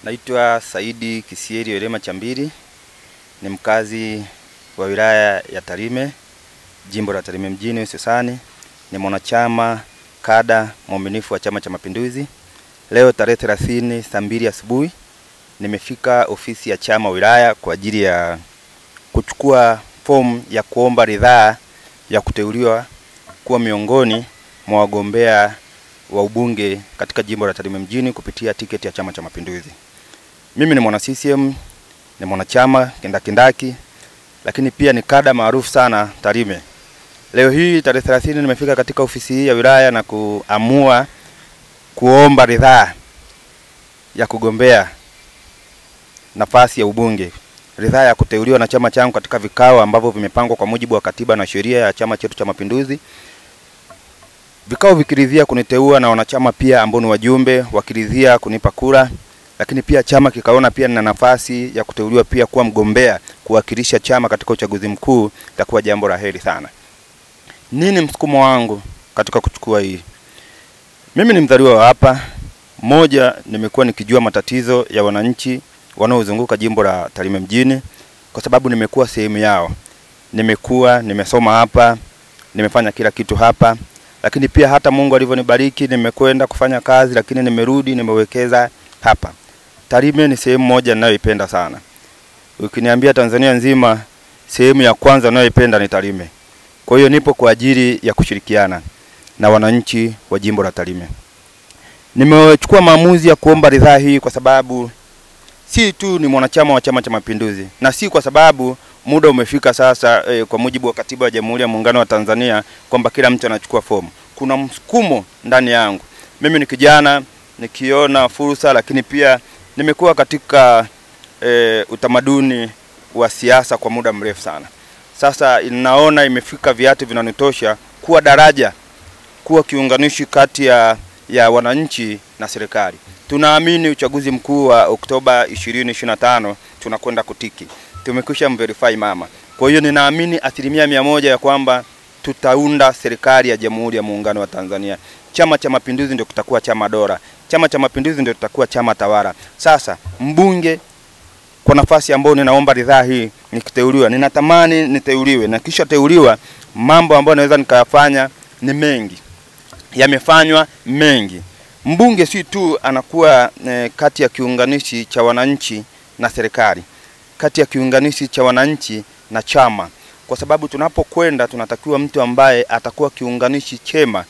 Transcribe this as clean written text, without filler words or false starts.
Naitwa Saidi Kisieri Werema Chambiri, ni mkazi wa wilaya ya Tarime, jimbo la Tarime mjini hususani. Ni mwanachama kada mwaminifu wa Chama cha Mapinduzi. Leo tarehe 30 saa 2 asubuhi nimefika ofisi ya chama wilaya kwa ajili ya kuchukua fomu ya kuomba ridhaa ya kuteuliwa kuwa miongoni mwa wagombea wa ubunge katika jimbo la Tarime mjini kupitia tiketi ya Chama cha Mapinduzi. Mimi ni mwana CCM, ni mwanachama kindakindaki, lakini pia ni kada maarufu sana Tarime. Leo hii tarehe 30 nimefika katika ofisi hii ya wilaya na kuamua kuomba ridhaa ya kugombea nafasi ya ubunge, ridhaa ya kuteuliwa na chama changu katika vikao ambavyo vimepangwa kwa mujibu wa katiba na sheria ya chama chetu cha Mapinduzi. Vikao vikiridhia kuniteua na wanachama pia ambao ni wajumbe wakiridhia kunipa kura, lakini pia chama kikaona pia nina nafasi ya kuteuliwa pia kuwa mgombea kuwakilisha chama katika uchaguzi mkuu, itakuwa jambo la heri sana. Nini msukumo wangu katika kuchukua hii? Mimi ni mzaliwa wa hapa. Moja, nimekuwa nikijua matatizo ya wananchi wanaozunguka jimbo la Tarime mjini kwa sababu nimekuwa sehemu yao. Nimesoma hapa, nimefanya kila kitu hapa, lakini pia hata Mungu alivyonibariki nimekwenda kufanya kazi, lakini nimerudi nimewekeza hapa. Tarime ni sehemu moja ninayoipenda sana. Ukiniambia Tanzania nzima, sehemu ya kwanza ninayoipenda ni Tarime. Kwa hiyo nipo kwa ajili ya kushirikiana na wananchi wa jimbo la Tarime. Nimechukua maamuzi ya kuomba ridhaa hii kwa sababu si tu ni mwanachama wa Chama cha Mapinduzi, na si kwa sababu muda umefika sasa kwa mujibu wa katiba ya Jamhuri ya Muungano wa Tanzania kwamba kila mtu anachukua fomu. Kuna msukumo ndani yangu. Mimi ni kijana, nikiona fursa, lakini pia nimekuwa katika utamaduni wa siasa kwa muda mrefu sana. Sasa naona imefika viatu vinanitosha kuwa daraja, kuwa kiunganishi kati ya wananchi na serikali. Tunaamini uchaguzi mkuu wa Oktoba 2025 tunakwenda kutiki. Tumekwisha mverify mama. Kwa hiyo ninaamini 100% ya kwamba tutaunda serikali ya Jamhuri ya Muungano wa Tanzania. Chama cha Mapinduzi ndio kitakuwa chama dola. Chama cha Mapinduzi ndio kitakuwa chama tawala. Sasa mbunge kwa nafasi ambayo ninaomba ridhaa hii nikiteuliwa, ninatamani niteuliwe, na kisha teuliwa mambo ambayo naweza nikayafanya ni mengi. Yamefanywa mengi. Mbunge si tu anakuwa kati ya kiunganishi cha wananchi na serikali, kati ya kiunganishi cha wananchi na chama. Kwa sababu tunapokwenda tunatakiwa mtu ambaye atakuwa kiunganishi chema